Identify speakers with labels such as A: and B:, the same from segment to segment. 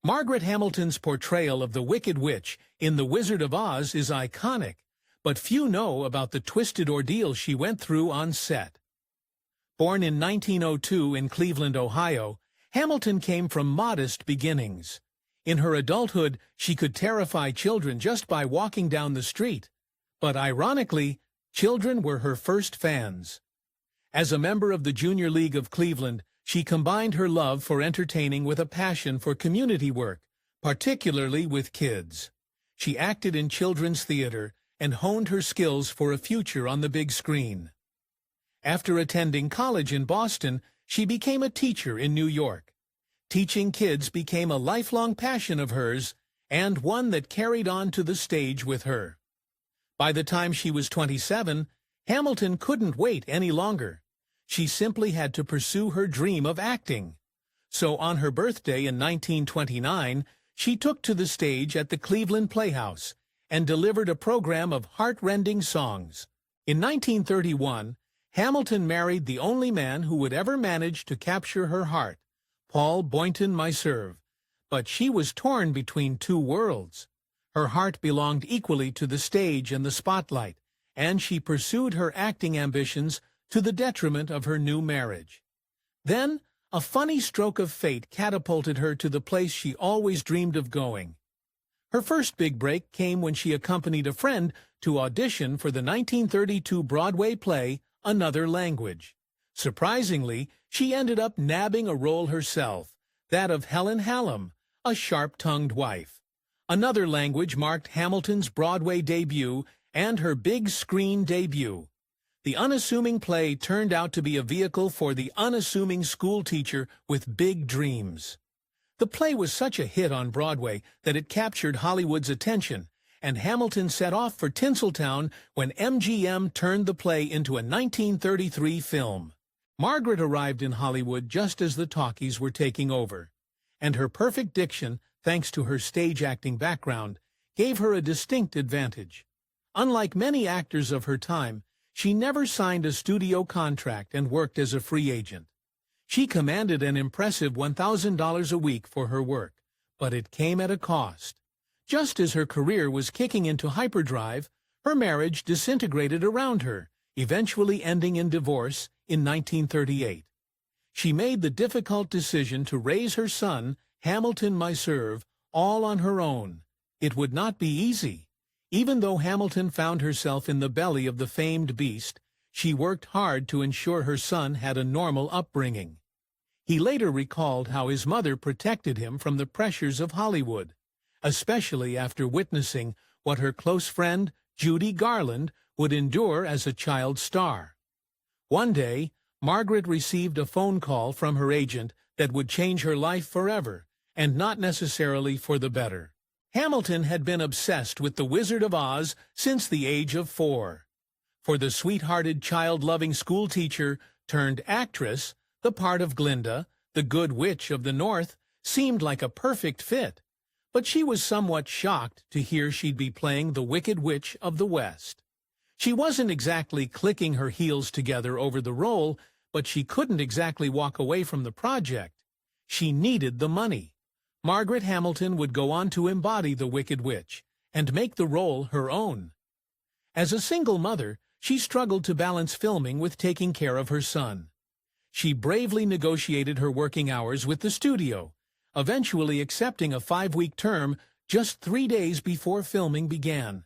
A: Margaret Hamilton's portrayal of the Wicked Witch in The Wizard of Oz is iconic, but few know about the twisted ordeal she went through on set. Born in 1902 in Cleveland, Ohio, Hamilton came from modest beginnings. In her adulthood, she could terrify children just by walking down the street. But ironically, children were her first fans. As a member of the Junior League of Cleveland, she combined her love for entertaining with a passion for community work, particularly with kids. She acted in children's theater and honed her skills for a future on the big screen. After attending college in Boston, she became a teacher in New York. Teaching kids became a lifelong passion of hers, and one that carried on to the stage with her. By the time she was 27, Hamilton couldn't wait any longer. She simply had to pursue her dream of acting. So on her birthday in 1929, she took to the stage at the Cleveland Playhouse and delivered a program of heart-rending songs. In 1931, Hamilton married the only man who would ever manage to capture her heart, Paul Boynton Meserve. But she was torn between two worlds. Her heart belonged equally to the stage and the spotlight, and she pursued her acting ambitions to the detriment of her new marriage. Then, a funny stroke of fate catapulted her to the place she always dreamed of going. Her first big break came when she accompanied a friend to audition for the 1932 Broadway play Another Language. Surprisingly, she ended up nabbing a role herself, that of Helen Hallam, a sharp-tongued wife. Another Language marked Hamilton's Broadway debut and her big screen debut. The unassuming play turned out to be a vehicle for the unassuming schoolteacher with big dreams. The play was such a hit on Broadway that it captured Hollywood's attention, and Hamilton set off for Tinseltown when MGM turned the play into a 1933 film. Margaret arrived in Hollywood just as the talkies were taking over, and her perfect diction, thanks to her stage acting background, gave her a distinct advantage. Unlike many actors of her time, she never signed a studio contract and worked as a free agent. She commanded an impressive $1,000 a week for her work, but it came at a cost. Just as her career was kicking into hyperdrive, her marriage disintegrated around her, eventually ending in divorce in 1938. She made the difficult decision to raise her son, Hamilton Meserve, all on her own. It would not be easy. Even though Hamilton found herself in the belly of the famed beast, she worked hard to ensure her son had a normal upbringing. He later recalled how his mother protected him from the pressures of Hollywood, especially after witnessing what her close friend, Judy Garland, would endure as a child star. One day, Margaret received a phone call from her agent that would change her life forever, and not necessarily for the better. Hamilton had been obsessed with the Wizard of Oz since the age of 4. For the sweet-hearted, child-loving schoolteacher turned actress, the part of Glinda, the Good Witch of the North, seemed like a perfect fit. But she was somewhat shocked to hear she'd be playing the Wicked Witch of the West. She wasn't exactly clicking her heels together over the role, but she couldn't exactly walk away from the project. She needed the money. Margaret Hamilton would go on to embody the Wicked Witch and make the role her own. As a single mother, she struggled to balance filming with taking care of her son. She bravely negotiated her working hours with the studio, eventually accepting a 5-week term just 3 days before filming began.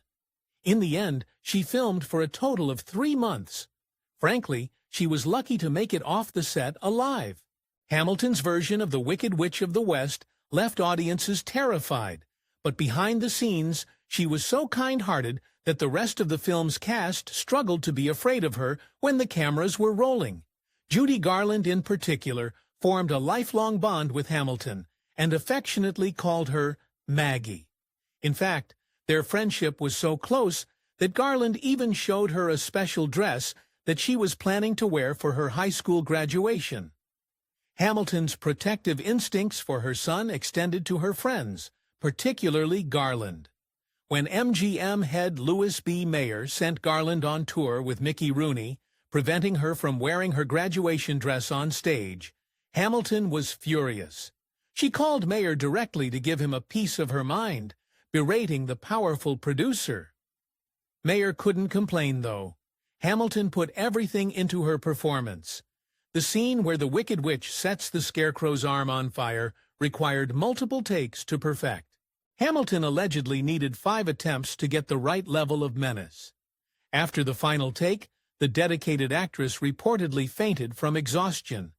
A: In the end, she filmed for a total of 3 months. Frankly, she was lucky to make it off the set alive. Hamilton's version of the Wicked Witch of the West left audiences terrified, but behind the scenes, she was so kind-hearted that the rest of the film's cast struggled to be afraid of her when the cameras were rolling. Judy Garland, in particular, formed a lifelong bond with Hamilton and affectionately called her Maggie. In fact, their friendship was so close that Garland even showed her a special dress that she was planning to wear for her high school graduation. Hamilton's protective instincts for her son extended to her friends, particularly Garland. When MGM head Louis B. Mayer sent Garland on tour with Mickey Rooney, preventing her from wearing her graduation dress on stage, Hamilton was furious. She called Mayer directly to give him a piece of her mind, berating the powerful producer. Mayer couldn't complain, though. Hamilton put everything into her performance. The scene where the Wicked Witch sets the Scarecrow's arm on fire required multiple takes to perfect. Hamilton allegedly needed 5 attempts to get the right level of menace. After the final take, the dedicated actress reportedly fainted from exhaustion.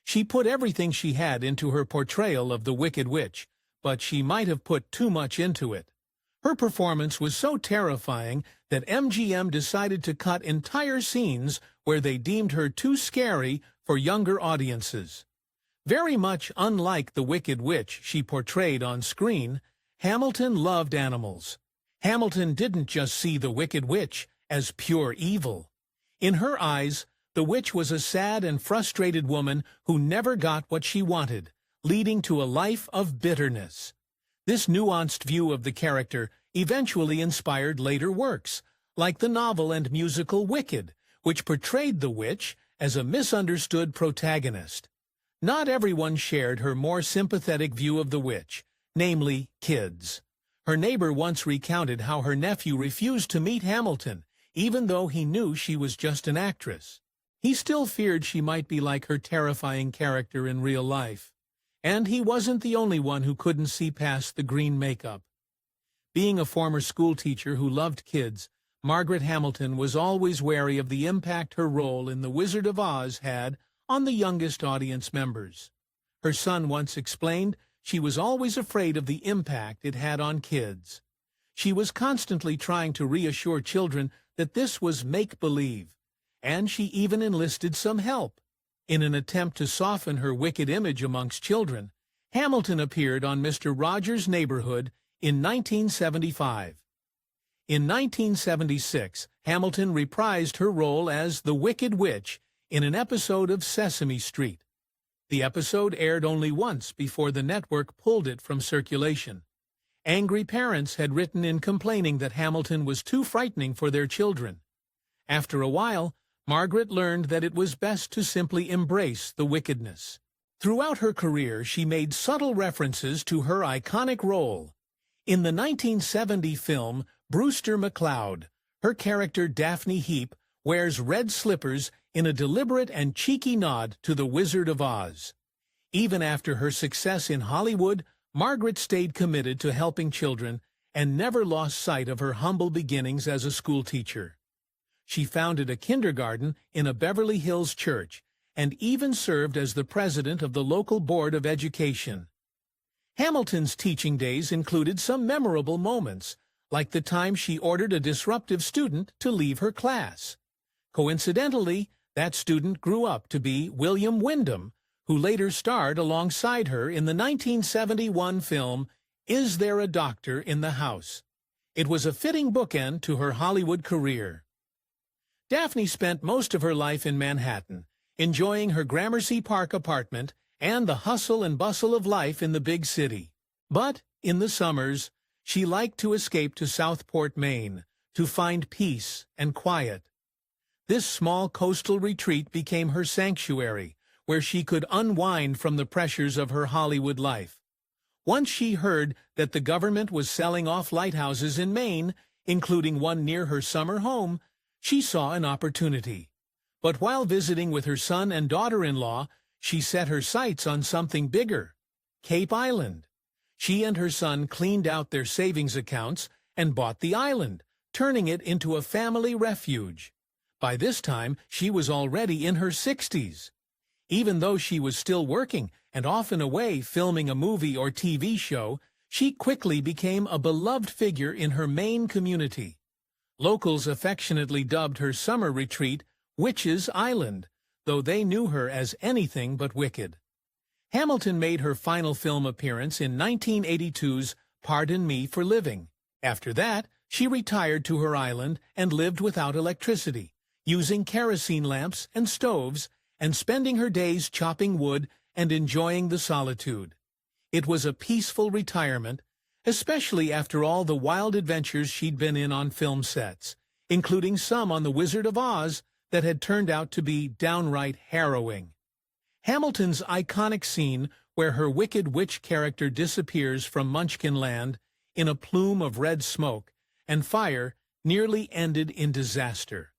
A: She put everything she had into her portrayal of the Wicked Witch, but she might have put too much into it. Her performance was so terrifying that MGM decided to cut entire scenes where they deemed her too scary for younger audiences. Very much unlike the Wicked Witch she portrayed on screen, Hamilton loved animals. Hamilton didn't just see the Wicked Witch as pure evil. In her eyes, the witch was a sad and frustrated woman who never got what she wanted, leading to a life of bitterness. This nuanced view of the character eventually inspired later works, like the novel and musical Wicked, which portrayed the witch as a misunderstood protagonist. Not everyone shared her more sympathetic view of the witch, namely kids. Her neighbor once recounted how her nephew refused to meet Hamilton, even though he knew she was just an actress. He still feared she might be like her terrifying character in real life. And he wasn't the only one who couldn't see past the green makeup. Being a former schoolteacher who loved kids, Margaret Hamilton was always wary of the impact her role in The Wizard of Oz had on the youngest audience members. Her son once explained she was always afraid of the impact it had on kids. She was constantly trying to reassure children that this was make-believe, and she even enlisted some help. In an attempt to soften her wicked image amongst children, Hamilton appeared on Mr. Rogers' Neighborhood in 1975. In 1976, Hamilton reprised her role as the Wicked Witch in an episode of Sesame Street. The episode aired only once before the network pulled it from circulation. Angry parents had written in complaining that Hamilton was too frightening for their children. After a while, Margaret learned that it was best to simply embrace the wickedness. Throughout her career, she made subtle references to her iconic role. In the 1970 film Brewster McCloud, her character Daphne Heap wears red slippers in a deliberate and cheeky nod to the Wizard of Oz. Even after her success in Hollywood, Margaret stayed committed to helping children and never lost sight of her humble beginnings as a schoolteacher. She founded a kindergarten in a Beverly Hills church and even served as the president of the local board of education. Hamilton's teaching days included some memorable moments, like the time she ordered a disruptive student to leave her class. Coincidentally, that student grew up to be William Wyndham, who later starred alongside her in the 1971 film Is There a Doctor in the House? It was a fitting bookend to her Hollywood career. Daphne spent most of her life in Manhattan, enjoying her Gramercy Park apartment and the hustle and bustle of life in the big city. But, in the summers, she liked to escape to Southport, Maine, to find peace and quiet. This small coastal retreat became her sanctuary, where she could unwind from the pressures of her Hollywood life. Once she heard that the government was selling off lighthouses in Maine, including one near her summer home, she saw an opportunity. But while visiting with her son and daughter-in-law, she set her sights on something bigger, Cape Island. She and her son cleaned out their savings accounts and bought the island, turning it into a family refuge. By this time, she was already in her 60s. Even though she was still working and often away filming a movie or TV show, she quickly became a beloved figure in her Maine community. Locals affectionately dubbed her summer retreat Witch's Island, though they knew her as anything but wicked. Hamilton made her final film appearance in 1982's Pardon Me for Living. After that, she retired to her island and lived without electricity, using kerosene lamps and stoves, and spending her days chopping wood and enjoying the solitude. It was a peaceful retirement, especially after all the wild adventures she'd been in on film sets, including some on The Wizard of Oz that had turned out to be downright harrowing. Hamilton's iconic scene where her Wicked Witch character disappears from Munchkinland in a plume of red smoke, and fire nearly ended in disaster.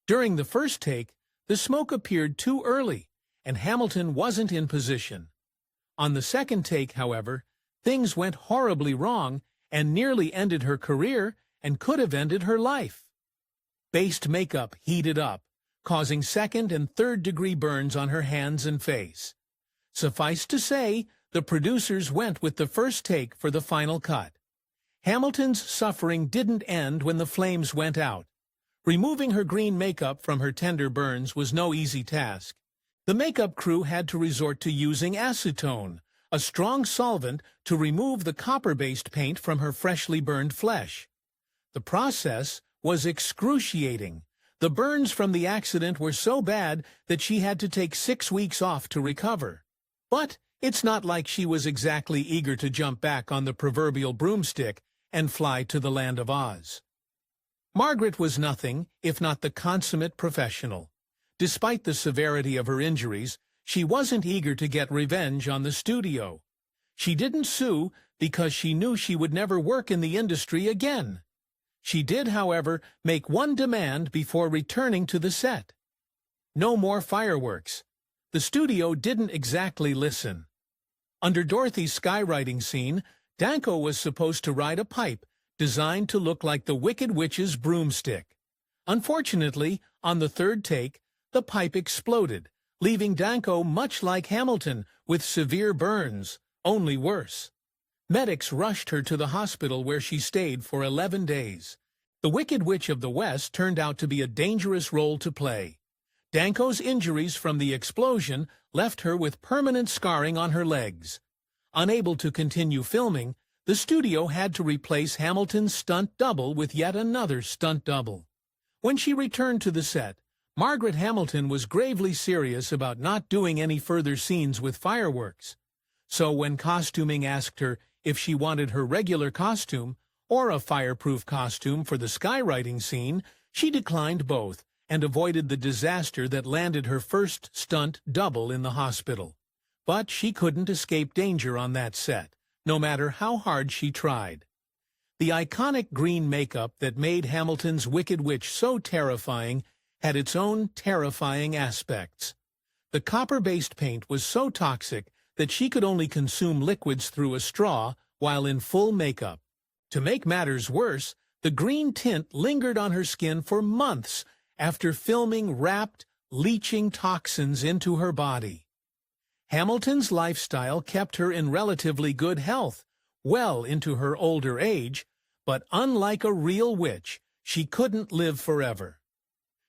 A: During the first take, the smoke appeared too early, and Hamilton wasn't in position. On the second take, however, things went horribly wrong and nearly ended her career and could have ended her life. Based makeup heated up, causing second- and third-degree burns on her hands and face. Suffice to say, the producers went with the first take for the final cut. Hamilton's suffering didn't end when the flames went out. Removing her green makeup from her tender burns was no easy task. The makeup crew had to resort to using acetone, a strong solvent, to remove the copper-based paint from her freshly burned flesh. The process was excruciating. The burns from the accident were so bad that she had to take 6 weeks off to recover. But it's not like she was exactly eager to jump back on the proverbial broomstick and fly to the land of Oz. Margaret was nothing if not the consummate professional. Despite the severity of her injuries, she wasn't eager to get revenge on the studio. She didn't sue because she knew she would never work in the industry again. She did, however, make one demand before returning to the set. No more fireworks. The studio didn't exactly listen. Under Dorothy's skywriting scene, Danko was supposed to ride a pipe designed to look like the Wicked Witch's broomstick. Unfortunately, on the third take, the pipe exploded, leaving Danko much like Hamilton with severe burns, only worse. Medics rushed her to the hospital where she stayed for 11 days. The Wicked Witch of the West turned out to be a dangerous role to play. Danko's injuries from the explosion left her with permanent scarring on her legs. Unable to continue filming, the studio had to replace Hamilton's stunt double with yet another stunt double. When she returned to the set, Margaret Hamilton was gravely serious about not doing any further scenes with fireworks. So when costuming asked her if she wanted her regular costume or a fireproof costume for the skywriting scene, she declined both and avoided the disaster that landed her first stunt double in the hospital. But she couldn't escape danger on that set, no matter how hard she tried. The iconic green makeup that made Hamilton's Wicked Witch so terrifying had its own terrifying aspects. The copper-based paint was so toxic that she could only consume liquids through a straw while in full makeup. To make matters worse, the green tint lingered on her skin for months after filming wrapped, leaching toxins into her body. Hamilton's lifestyle kept her in relatively good health, well into her older age, but unlike a real witch, she couldn't live forever.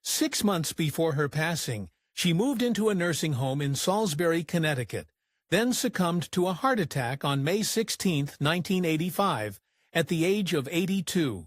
A: 6 months before her passing, she moved into a nursing home in Salisbury, Connecticut, then succumbed to a heart attack on May 16, 1985, at the age of 82.